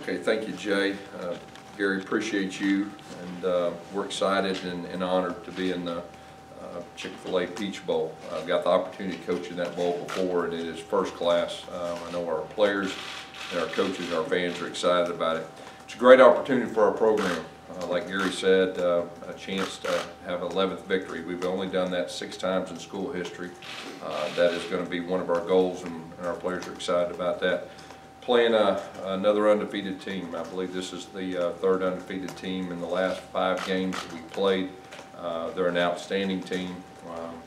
Okay, thank you, Jay. Gary, appreciate you, and we're excited and honored to be in the Chick-fil-A Peach Bowl. I've got the opportunity to coach in that bowl before, and it is first class. I know our players and our coaches and our fans are excited about it. It's a great opportunity for our program. Like Gary said, a chance to have 11th victory. We've only done that 6 times in school history. That is going to be one of our goals, and our players are excited about that. Playing another undefeated team. I believe this is the 3rd undefeated team in the last 5 games that we played. They're an outstanding team.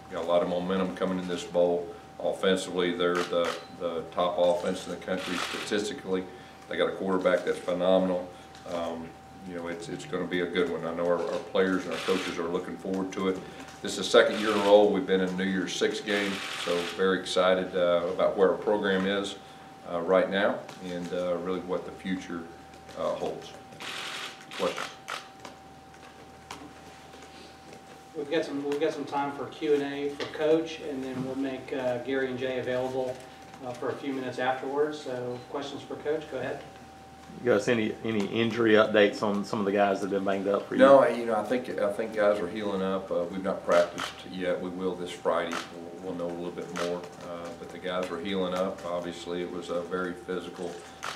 Got a lot of momentum coming in this bowl. Offensively, they're the top offense in the country statistically. They got a quarterback that's phenomenal. You know, it's going to be a good one. I know our players and our coaches are looking forward to it. This is the 2nd year in a row we've been in New Year's 6 game, so very excited about where our program is right now and really what the future holds. Questions? We've got some time for Q&A for Coach, and then we'll make Gary and Jay available for a few minutes afterwards. So, questions for Coach? Go ahead. Gus, any injury updates on some of the guys that have been banged up for you? No, you know, I think guys are healing up. We've not practiced yet. We will this Friday. We'll know a little bit more. But the guys are healing up. Obviously, it was a very physical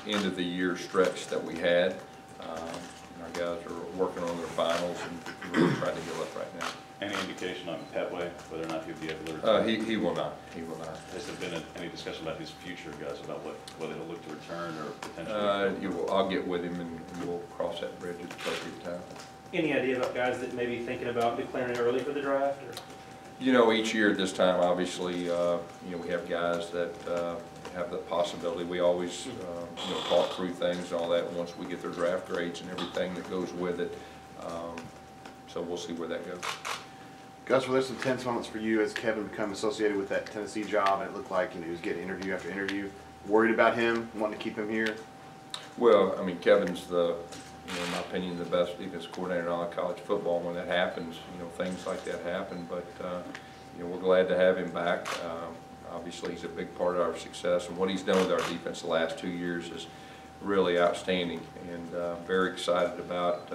end of the year stretch that we had. Our guys are working on their finals and really trying to heal up right now. Any indication on Petway, whether or not he'll be able to return? He will not. He will not. Has there been any discussion about his future, Gus, about whether he'll look to return or potentially? I'll get with him and we'll cross that bridge at the appropriate time. Any idea about guys that may be thinking about declaring early for the draft? Or? You know, each year at this time, obviously, you know, we have guys that have the possibility. We always, you know, talk through things and all that once we get their draft grades and everything that goes with it. So we'll see where that goes. Gus, were there some tense moments for you as Kevin become associated with that Tennessee job, and it looked like, you know, he was getting interview after interview? Worried about him, wanting to keep him here? Well, I mean, Kevin's the, you know, in my opinion, the best defense coordinator in all of college football. When that happens, you know, things like that happen. But you know, we're glad to have him back. Obviously, he's a big part of our success, and what he's done with our defense the last 2 years is really outstanding. And very excited about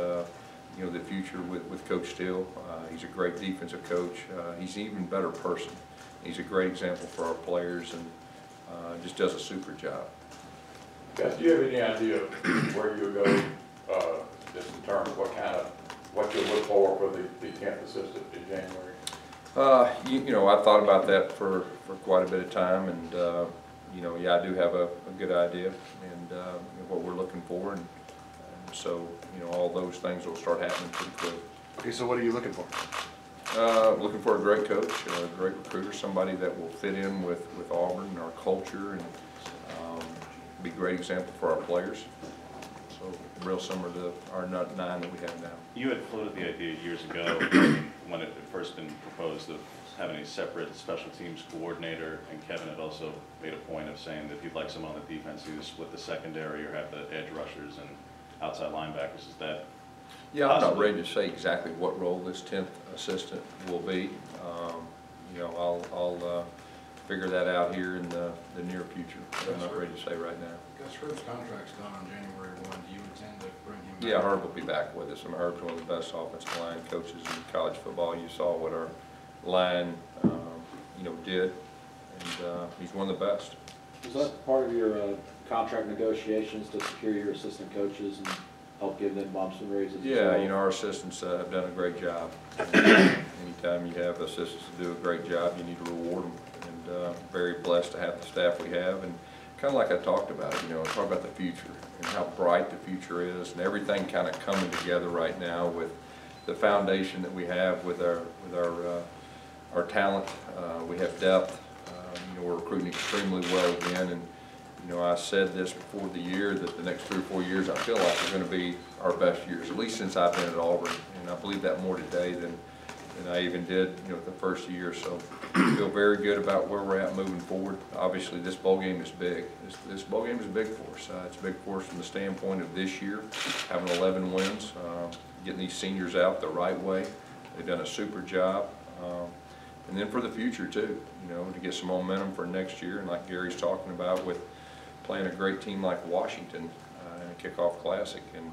you know, the future with Coach Steele. He's a great defensive coach. He's an even better person. He's a great example for our players, and just does a super job. Gus, do you have any idea where you'll go, just in terms of what you'll look for the 10th assistant in January? You know, I thought about that for quite a bit of time, and you know, yeah, I do have a good idea and what we're looking for, and so you know, all those things will start happening pretty quick. Okay, so what are you looking for? Looking for a great coach, a great recruiter, somebody that will fit in with Auburn and our culture, and be a great example for our players. So real similar to our 9 that we have now. You had floated the idea years ago when it had first been proposed of having a separate special teams coordinator, and Kevin had also made a point of saying that he'd like someone on the defense who split the secondary or have the edge rushers and outside linebackers. Is that? Yeah, I'm not ready to say exactly what role this 10th assistant will be. You know, I'll figure that out here in the near future. I'm not ready to say right now. Gus, Herb's contract's done on January 1. Do you intend to bring him back? Yeah, Herb will be back with us. I mean, Herb's one of the best offensive line coaches in college football. You saw what our line, you know, did, and he's one of the best. Was that part of your contract negotiations to secure your assistant coaches and help give them bumps and raises? Yeah, you know, our assistants have done a great job. Anytime you have assistants to do a great job, you need to reward them. And very blessed to have the staff we have. And kind of like I talked about, you know, talk about the future and how bright the future is, and everything kind of coming together right now with the foundation that we have with our talent. We have depth. You know, we're recruiting extremely well again, and you know, I said this before the year that the next 3 or 4 years I feel like are going to be our best years, at least since I've been at Auburn, and I believe that more today than I even did, you know, the first year. So I feel very good about where we're at moving forward. Obviously, this bowl game is big. This bowl game is big for us. It's big for us from the standpoint of this year, having 11 wins, getting these seniors out the right way. They've done a super job. And then for the future too, you know, to get some momentum for next year, and like Gary's talking about with playing a great team like Washington, kickoff classic, and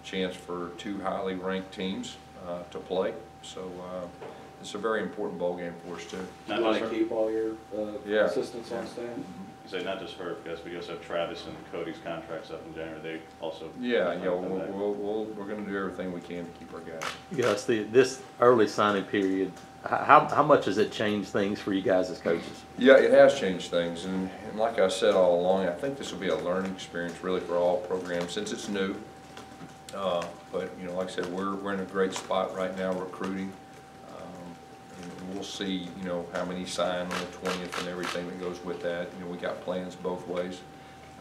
chance for 2 highly ranked teams to play. So it's a very important ball game for us too. Do you want to keep all your Yeah. assistants on staff? You say not just for Gus, but you also have Travis and Cody's contracts up in January. They also. Yeah, we're going to do everything we can to keep our guys. Gus, this early signing period, how much has it changed things for you guys as coaches? Yeah, it has changed things, and like I said all along, I think this will be a learning experience really for all programs since it's new. But you know, like I said, we're in a great spot right now recruiting. And we'll see, you know, how many sign on the 20th and everything that goes with that. You know, we got plans both ways.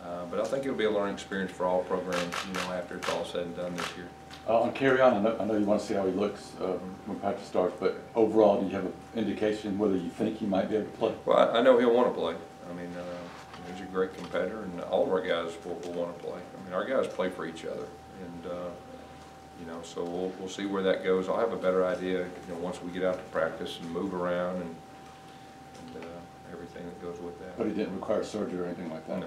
But I think it'll be a learning experience for all programs, you know, after it's all said and done this year. On carry on, I know you want to see how he looks when Patrick starts, but overall, do you have an indication whether you think he might be able to play? Well, I know he'll want to play. I mean, he's a great competitor, and all of our guys will want to play. I mean, our guys play for each other, and you know, so we'll see where that goes. I'll have a better idea, you know, once we get out to practice and move around and everything that goes with that. But he didn't require surgery or anything like that? No.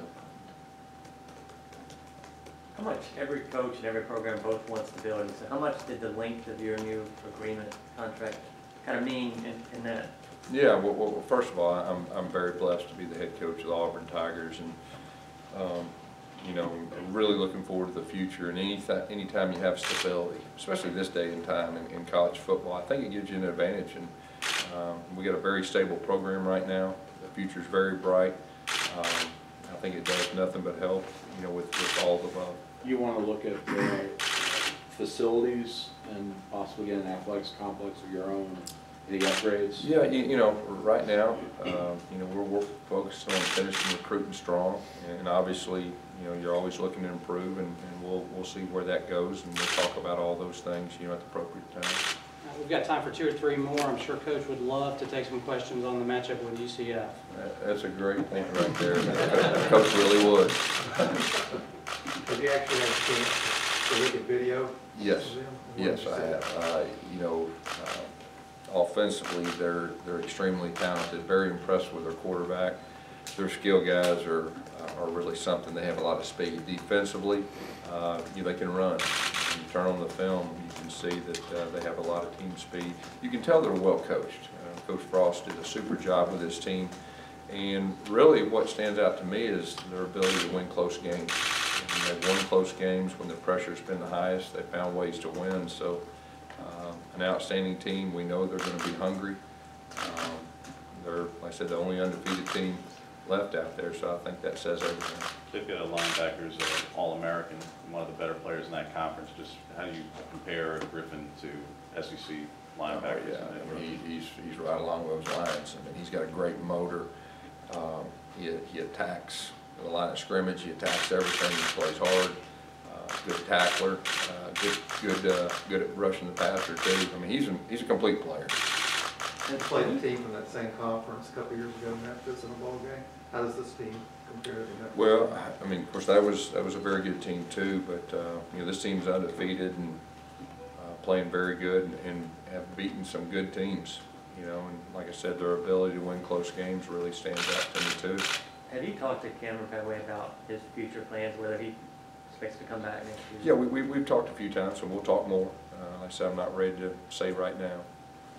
How much every coach and every program both want stability, so how much did the length of your new agreement contract kind of mean in that? Yeah, well, first of all, I'm very blessed to be the head coach of the Auburn Tigers, and you know, really looking forward to the future. And anytime you have stability, especially this day and time in college football, I think it gives you an advantage. And we got a very stable program right now. The future's very bright. I think it does nothing but help, you know, with all the above. You want to look at facilities and possibly get an athletics complex of your own, any upgrades? Yeah, you know, right now, you know, we're focused on finishing recruiting strong, and obviously, you know, you're always looking to improve, and we'll see where that goes, and we'll talk about all those things, you know, at the appropriate time. We've got time for 2 or 3 more. I'm sure Coach would love to take some questions on the matchup with UCF. That's a great thing right there. Coach really would. Have you actually had a chance to look at video? Yes, yes, I have. You know, offensively, they're extremely talented. Very impressed with their quarterback. Their skill guys are really something. They have a lot of speed. Defensively, you know, they can run. When you turn on the film, you can see that they have a lot of team speed. You can tell they're well coached. Coach Frost did a super job with his team. And really what stands out to me is their ability to win close games. And they've won close games when the pressure's been the highest. They found ways to win. So an outstanding team. We know they're going to be hungry. They're, like I said, the only undefeated team left out there, so I think that says everything. They've got a linebacker who's an All-American, one of the better players in that conference. Just how do you compare Griffin to SEC linebackers? Oh, yeah, he's right along those lines. I mean, he's got a great motor. He attacks the line of scrimmage. He attacks everything. He plays hard. Good tackler. Good at rushing the passer too. I mean, he's a complete player. And played a team in that same conference a couple years ago in Memphis in a bowl game. How does this team compare to that? Well, I mean, of course, that was a very good team too. But you know, this team's undefeated and playing very good and have beaten some good teams. You know, and like I said, their ability to win close games really stands out to me too. Have you talked to Cameron Fenway about his future plans, whether he expects to come back next year? Yeah, we've talked a few times, and we'll talk more. Like I said, I'm not ready to say right now.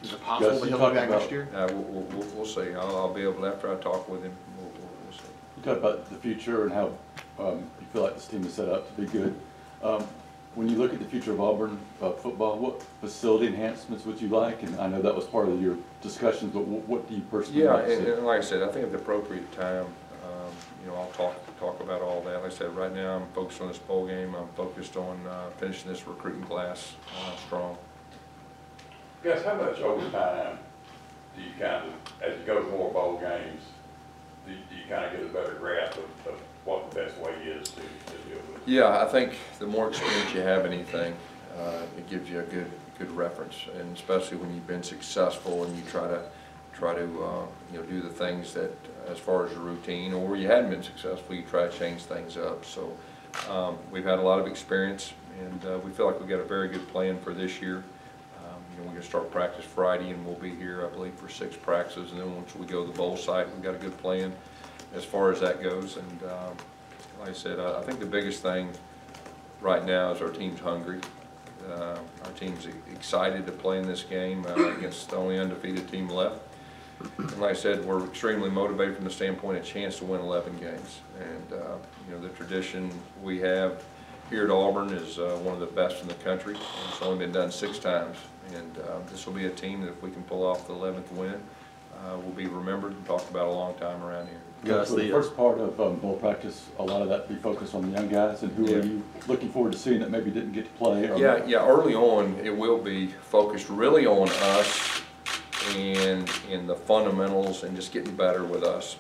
Is it possible that he'll be back next year? We'll see. I'll be able to, after I talk with him, we'll see. You talk about the future and how you feel like this team is set up to be good. When you look at the future of Auburn football, what facility enhancements would you like? And I know that was part of your discussions, but what do you personally like to see? And like I said, I think at the appropriate time, you know, I'll talk about all that. Like I said, right now I'm focused on this bowl game. I'm focused on finishing this recruiting class strong. Gus, how much overtime do you kind of, as you go to more bowl games, do you kind of get a better grasp of what the best way is to deal with it? Yeah, I think the more experience you have in anything, it gives you a good reference, and especially when you've been successful and you try to you know, do the things that, as far as your routine, or you hadn't been successful, you try to change things up. So we've had a lot of experience, and we feel like we've got a very good plan for this year. You know, we're going to start practice Friday, and we'll be here, I believe, for 6 practices. And then once we go to the bowl site, we've got a good plan as far as that goes. And like I said, I think the biggest thing right now is our team's hungry. Our team's excited to play in this game against the only undefeated team left. And like I said, we're extremely motivated from the standpoint of a chance to win 11 games. And you know, the tradition we have here at Auburn is one of the best in the country. It's only been done 6 times. And this will be a team that if we can pull off the 11th win, will be remembered and talked about a long time around here. Yeah, so the first part of bowl practice, a lot of that be focused on the young guys, and who are you looking forward to seeing that maybe didn't get to play? Or Yeah, early on it will be focused really on us and in the fundamentals and just getting better with us,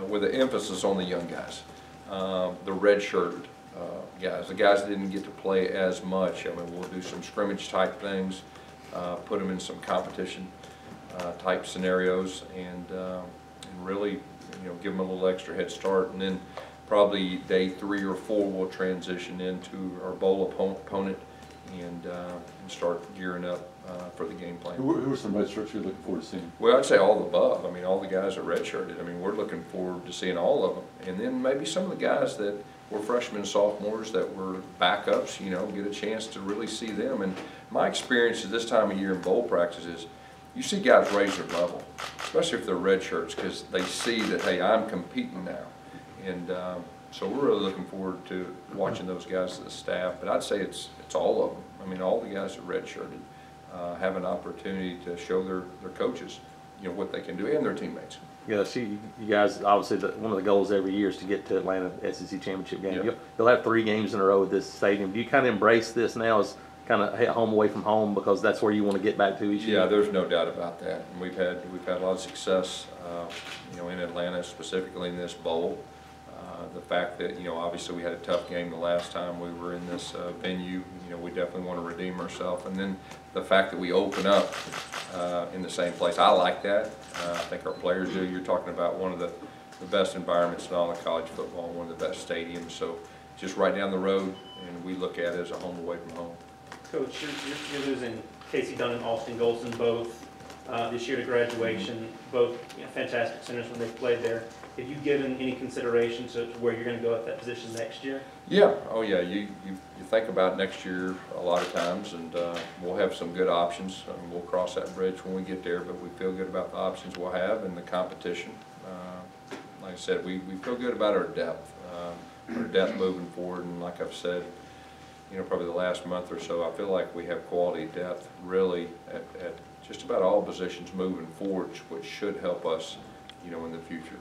with an emphasis on the young guys, the red-shirted guys, the guys that didn't get to play as much. I mean, we'll do some scrimmage type things, put them in some competition type scenarios, and really, you know, give them a little extra head start. And then probably day 3 or 4 we'll transition into our bowl opponent and start gearing up for the game plan. Who are some red shirts you're looking forward to seeing? Well, I'd say all the above. I mean, all the guys are redshirted. I mean, we're looking forward to seeing all of them. And then maybe some of the guys that were freshmen and sophomores that were backups, you know, get a chance to really see them. And my experience at this time of year in bowl practice is you see guys raise their level, especially if they're red shirts, because they see that, hey, I'm competing now. And so we're really looking forward to watching those guys as the staff. But I'd say it's all of them. I mean, all the guys that are redshirted have an opportunity to show their coaches, you know, what they can do and their teammates. Yeah, see, you guys, obviously, one of the goals every year is to get to Atlanta SEC Championship game. Yeah. You'll have 3 games in a row at this stadium. Do you kind of embrace this now as kind of home away from home because that's where you want to get back to each year? Yeah, there's no doubt about that. And we've had a lot of success, you know, in Atlanta, specifically in this bowl. The fact that, you know, obviously we had a tough game the last time we were in this venue, you know, we definitely want to redeem ourselves. And then the fact that we open up in the same place, I like that. I think our players do. You're talking about one of the best environments in all of college football, one of the best stadiums. So just right down the road, and we look at it as a home away from home. Coach, you're losing Casey Dunn and Austin Golson both this year to graduation, both fantastic centers when they played there. Have you given any consideration to where you're going to go at that position next year? Yeah, oh yeah, you think about next year a lot of times, and we'll have some good options. We'll cross that bridge when we get there, but we feel good about the options we'll have and the competition. Like I said, we feel good about our depth moving forward, and like I've said, you know, probably the last month or so, I feel like we have quality depth really at just about all positions moving forward, which should help us, you know, in the future.